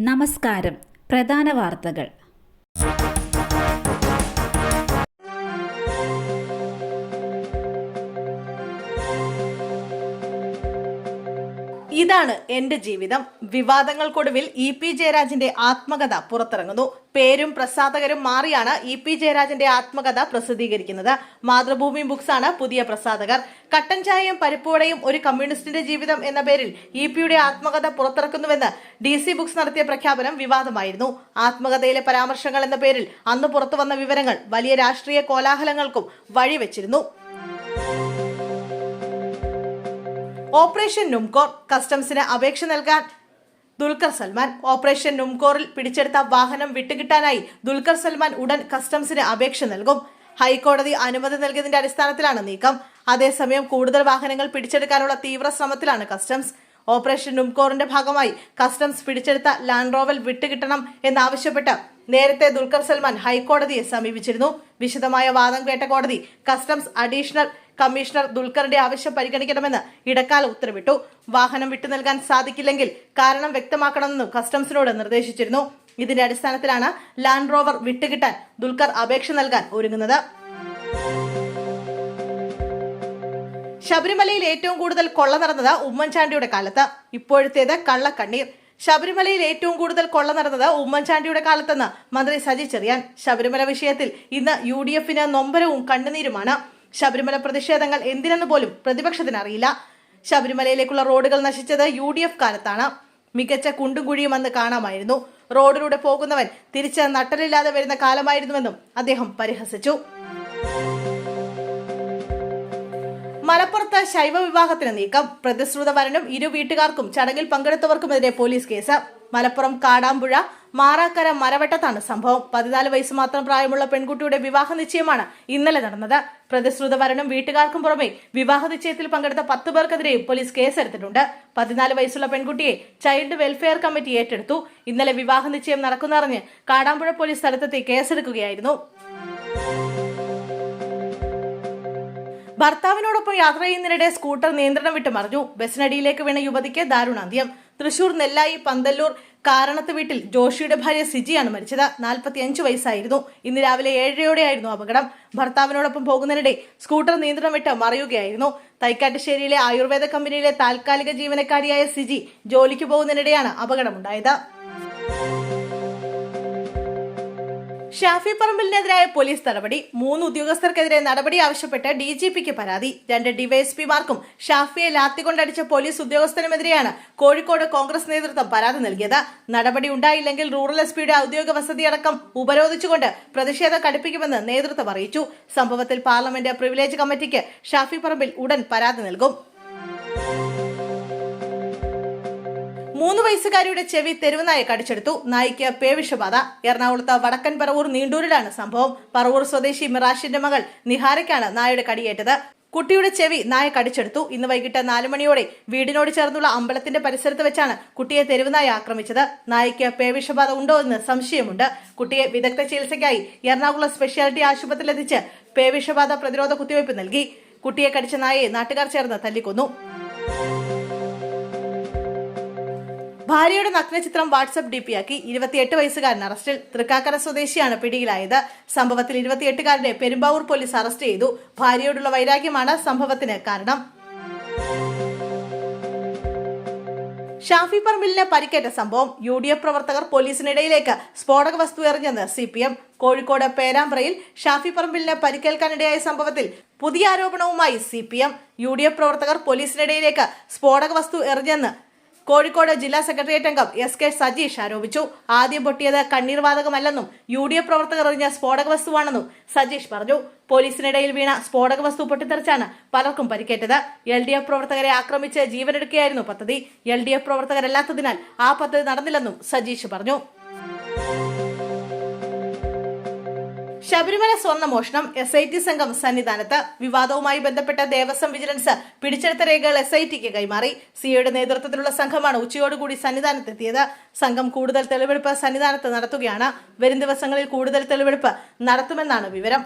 നമസ്കാരം. പ്രധാന വാർത്തകൾ. ഇതാണ് എന്റെ ജീവിതം. വിവാദങ്ങൾക്കൊടുവിൽ ഇ.പി. ജയരാജന്റെ ആത്മകഥ പുറത്തിറങ്ങുന്നു. പേരും പ്രസാധകരും മാറിയാണ് ഇ.പി. ജയരാജന്റെ ആത്മകഥ പ്രസിദ്ധീകരിക്കുന്നത്. മാതൃഭൂമി ബുക്സ് ആണ് പുതിയ പ്രസാധകർ. കട്ടൻ ചായയും പരിപ്പുവടയും ഒരു കമ്മ്യൂണിസ്റ്റിന്റെ ജീവിതം എന്ന പേരിൽ ഇ.പിയുടെ ആത്മകഥ പുറത്തിറക്കുന്നുവെന്ന് DC ബുക്സ് നടത്തിയ പ്രഖ്യാപനം വിവാദമായിരുന്നു. ആത്മകഥയിലെ പരാമർശങ്ങൾ എന്ന പേരിൽ അന്ന് പുറത്തുവന്ന വിവരങ്ങൾ വലിയ രാഷ്ട്രീയ കോലാഹലങ്ങൾക്കും വഴിവെച്ചിരുന്നു. ഓപ്പറേഷൻ നുംകോർ കസ്റ്റംസിന് അപേക്ഷ നൽകാൻ ദുൽഖർ സൽമാൻ. ഓപ്പറേഷൻ നുംകോറിൽ പിടിച്ചെടുത്ത വാഹനം വിട്ടുകിട്ടാനായി ദുൽഖർ സൽമാൻ ഉടൻ കസ്റ്റംസിന് അപേക്ഷ നൽകും. ഹൈക്കോടതി അനുമതി നൽകിയതിന്റെ അടിസ്ഥാനത്തിലാണ് നീക്കം. അതേസമയം കൂടുതൽ വാഹനങ്ങൾ പിടിച്ചെടുക്കാനുള്ള തീവ്ര ശ്രമത്തിലാണ് കസ്റ്റംസ്. ഓപ്പറേഷൻ നുംകോറിന്റെ ഭാഗമായി കസ്റ്റംസ് പിടിച്ചെടുത്ത ലാൻഡ് റോവർ വിട്ടുകിട്ടണം എന്നാവശ്യപ്പെട്ട് നേരത്തെ ദുൽഖർ സൽമാൻ ഹൈക്കോടതിയെ സമീപിച്ചിരുന്നു. വിശദമായ വാദം കേട്ട കോടതി കസ്റ്റംസ് അഡീഷണൽ കമ്മീഷണർ ദുൽഖറിന്റെ ആവശ്യം പരിഗണിക്കണമെന്ന് ഇടക്കാല ഉത്തരവിട്ടു. വാഹനം വിട്ടു നൽകാൻ സാധിക്കില്ലെങ്കിൽ കാരണം വ്യക്തമാക്കണമെന്നും കസ്റ്റംസിനോട് നിർദ്ദേശിച്ചിരുന്നു. ഇതിന്റെ അടിസ്ഥാനത്തിലാണ് ലാൻഡ് റോവർ വിട്ടുകിട്ടാൻ ദുൽഖർ അപേക്ഷ നൽകാൻ ഒരുങ്ങുന്നത്. ശബരിമലയിൽ ഏറ്റവും കൂടുതൽ കൊള്ള നടന്നത് ഉമ്മൻചാണ്ടിയുടെ കാലത്ത്. ഇപ്പോഴത്തേത് കള്ളക്കണ്ണീർ. ശബരിമലയിൽ ഏറ്റവും കൂടുതൽ കൊള്ള നടന്നത് ഉമ്മൻചാണ്ടിയുടെ കാലത്തെന്ന് മന്ത്രി സജി ചെറിയാൻ. ശബരിമല വിഷയത്തിൽ ഇന്ന് UDFന് നൊമ്പരവും കണ്ണുനീരുമാണ്. ശബരിമല പ്രതിഷേധങ്ങൾ എന്തിനെന്ന് പോലും പ്രതിപക്ഷത്തിന് അറിയില്ല. ശബരിമലയിലേക്കുള്ള റോഡുകൾ നശിച്ചത് UDF കാലത്താണ്. മികച്ച കുണ്ടും കുഴിയും അന്ന് കാണാമായിരുന്നു. റോഡിലൂടെ പോകുന്നവൻ തിരിച്ച് നട്ടലില്ലാതെ വരുന്ന കാലമായിരുന്നുവെന്നും അദ്ദേഹം പരിഹസിച്ചു. മലപ്പുറത്ത് ശൈവ വിവാഹത്തിന് നീക്കം. പ്രതിശ്രുത വരനും ഇരു വീട്ടുകാർക്കും ചടങ്ങിൽ പങ്കെടുത്തവർക്കുമെതിരെ പോലീസ് കേസ്. മലപ്പുറം കാടാമ്പുഴ മാറാക്കര മരവട്ടത്താണ് സംഭവം. 14 വയസ്സ് മാത്രം പ്രായമുള്ള പെൺകുട്ടിയുടെ വിവാഹ നിശ്ചയമാണ് ഇന്നലെ നടന്നത്. പ്രതിശ്രുത വരനും വീട്ടുകാർക്കും പുറമെ വിവാഹ നിശ്ചയത്തിൽ പങ്കെടുത്ത 10 പേർക്കെതിരെയും പോലീസ് കേസെടുത്തിട്ടുണ്ട്. 14 വയസ്സുള്ള പെൺകുട്ടിയെ ചൈൽഡ് വെൽഫെയർ കമ്മിറ്റി ഏറ്റെടുത്തു. ഇന്നലെ വിവാഹ നിശ്ചയം നടക്കുന്നറിഞ്ഞ് കാടാമ്പുഴ പോലീസ് സ്ഥലത്തെത്തി കേസെടുക്കുകയായിരുന്നു. ഭർത്താവിനോടൊപ്പം യാത്ര ചെയ്യുന്നതിനിടെ സ്കൂട്ടർ നിയന്ത്രണം വിട്ട് മറിഞ്ഞു. ബസിനടിയിലേക്ക് വീണ യുവതിക്ക് ദാരുണാന്ത്യം. തൃശൂർ നെല്ലായി പന്തല്ലൂർ കാരണത്ത് വീട്ടിൽ ജോഷിയുടെ ഭാര്യ സിജിയാണ് മരിച്ചത്. 45 വയസ്സായിരുന്നു. ഇന്ന് രാവിലെ 7:30യോടെയായിരുന്നു അപകടം. ഭർത്താവിനോടൊപ്പം പോകുന്നതിനിടെ സ്കൂട്ടർ നിയന്ത്രണം വിട്ട് മറിയുകയായിരുന്നു. തൈക്കാട്ടുശ്ശേരിയിലെ ആയുർവേദ കമ്പനിയിലെ താൽക്കാലിക ജീവനക്കാരിയായ സിജി ജോലിക്ക് പോകുന്നതിനിടെയാണ് അപകടമുണ്ടായത്. ഷാഫി പറമ്പിലിനെതിരായ പോലീസ് നടപടി. 3 ഉദ്യോഗസ്ഥർക്കെതിരെ നടപടി ആവശ്യപ്പെട്ട് DGPക്ക് പരാതി. 2 DYSPമാർക്കും ഷാഫിയെ ലാത്തികൊണ്ടടിച്ച പോലീസ് ഉദ്യോഗസ്ഥനുമെതിരെയാണ് കോഴിക്കോട് കോൺഗ്രസ് നേതൃത്വം പരാതി നൽകിയത്. നടപടി ഉണ്ടായില്ലെങ്കിൽ റൂറൽ SPയുടെ ഔദ്യോഗിക വസതിയടക്കം ഉപരോധിച്ചുകൊണ്ട് പ്രതിഷേധം കടുപ്പിക്കുമെന്ന് നേതൃത്വം അറിയിച്ചു. സംഭവത്തിൽ പാർലമെന്റ് പ്രിവിലേജ് കമ്മിറ്റിക്ക് ഷാഫി പറമ്പിൽ ഉടൻ പരാതി നൽകും. 3 വയസ്സുകാരിയുടെ ചെവി തെരുവുനായ കടിച്ചെടുത്തു. നായ്ക്ക് പേവിഷബാധ. എറണാകുളത്ത് വടക്കൻ പറവൂർ നീണ്ടൂരിലാണ് സംഭവം. പറവൂർ സ്വദേശി മിറാഷിന്റെ മകൾ നിഹാരയ്ക്കാണ് നായയുടെ കടിയേറ്റത്. കുട്ടിയുടെ ചെവി നായ കടിച്ചെടുത്തു. ഇന്ന് വൈകിട്ട് 4 മണിയോടെ വീടിനോട് ചേർന്നുള്ള അമ്പലത്തിന്റെ പരിസരത്ത് വെച്ചാണ് കുട്ടിയെ തെരുവുനായ ആക്രമിച്ചത്. നായയ്ക്ക് പേവിഷബാധ ഉണ്ടോ എന്ന് സംശയമുണ്ട്. കുട്ടിയെ വിദഗ്ധ ചികിത്സയ്ക്കായി എറണാകുളം സ്പെഷ്യാലിറ്റി ആശുപത്രിയിലെത്തിച്ച് പേവിഷബാധ പ്രതിരോധ കുത്തിവയ്പ് നൽകി. കുട്ടിയെ കടിച്ച നായയെ നാട്ടുകാർ ചേർന്ന് തല്ലിക്കൊന്നു. ഭാര്യയുടെ നഗ്നചിത്രം വാട്സ്ആപ്പ് DPയാക്കി 28 വയസ്സുകാരൻ അറസ്റ്റിൽ. തൃക്കാക്കര സ്വദേശിയാണ് പിടിയിലായത്. സംഭവത്തിൽ 28കാരനെ പെരുമ്പാവൂർ പോലീസ് അറസ്റ്റ് ചെയ്തു. ഭാര്യയോടുള്ള വൈരാഗ്യമാണ് സംഭവത്തിന് കാരണം. ഷാഫി പറമ്പിലിന് പരിക്കേറ്റ സംഭവം. UDF പ്രവർത്തകർ പോലീസിനിടയിലേക്ക് സ്ഫോടക വസ്തു എറിഞ്ഞെന്ന് CPM. കോഴിക്കോട് പേരാമ്പ്രയിൽ ഷാഫി പറമ്പിലിന് പരിക്കേൽക്കാനിടയായ സംഭവത്തിൽ പുതിയ ആരോപണവുമായി CPM. UDF പ്രവർത്തകർ പോലീസിനിടയിലേക്ക് സ്ഫോടക വസ്തു എറിഞ്ഞെന്ന് കോഴിക്കോട് ജില്ലാ സെക്രട്ടേറിയറ്റ് അംഗം SK സജീഷ് ആരോപിച്ചു. ആദ്യം പൊട്ടിയത് കണ്ണീർ വാതകമല്ലെന്നും UDF പ്രവർത്തകർ എറിഞ്ഞ സ്ഫോടക വസ്തുവാണെന്നും സജീഷ് പറഞ്ഞു. പോലീസിനിടയിൽ വീണ സ്ഫോടക വസ്തു പൊട്ടിത്തെറിച്ചാണ് പലർക്കും പരിക്കേറ്റത്. LDF പ്രവർത്തകരെ ആക്രമിച്ച് ജീവനെടുക്കുകയായിരുന്നു പദ്ധതി. LDF പ്രവർത്തകരല്ലാത്തതിനാൽ ആ പദ്ധതി നടന്നില്ലെന്നും സജീഷ് പറഞ്ഞു. ശബരിമല സ്വർണ്ണമോഷണം. SIT സംഘം സന്നിധാനത്ത്. വിവാദവുമായി ബന്ധപ്പെട്ട ദേവസ്വം വിജിലൻസ് പിടിച്ചെടുത്ത രേഖകൾ SITക്ക് കൈമാറി. സിയുടെ നേതൃത്വത്തിലുള്ള സംഘമാണ് ഉച്ചയോടുകൂടി സന്നിധാനത്തെത്തിയത്. സംഘം കൂടുതൽ തെളിവെടുപ്പ് സന്നിധാനത്ത് നടത്തുകയാണ്. വരും ദിവസങ്ങളിൽ കൂടുതൽ തെളിവെടുപ്പ് നടത്തുമെന്നാണ് വിവരം.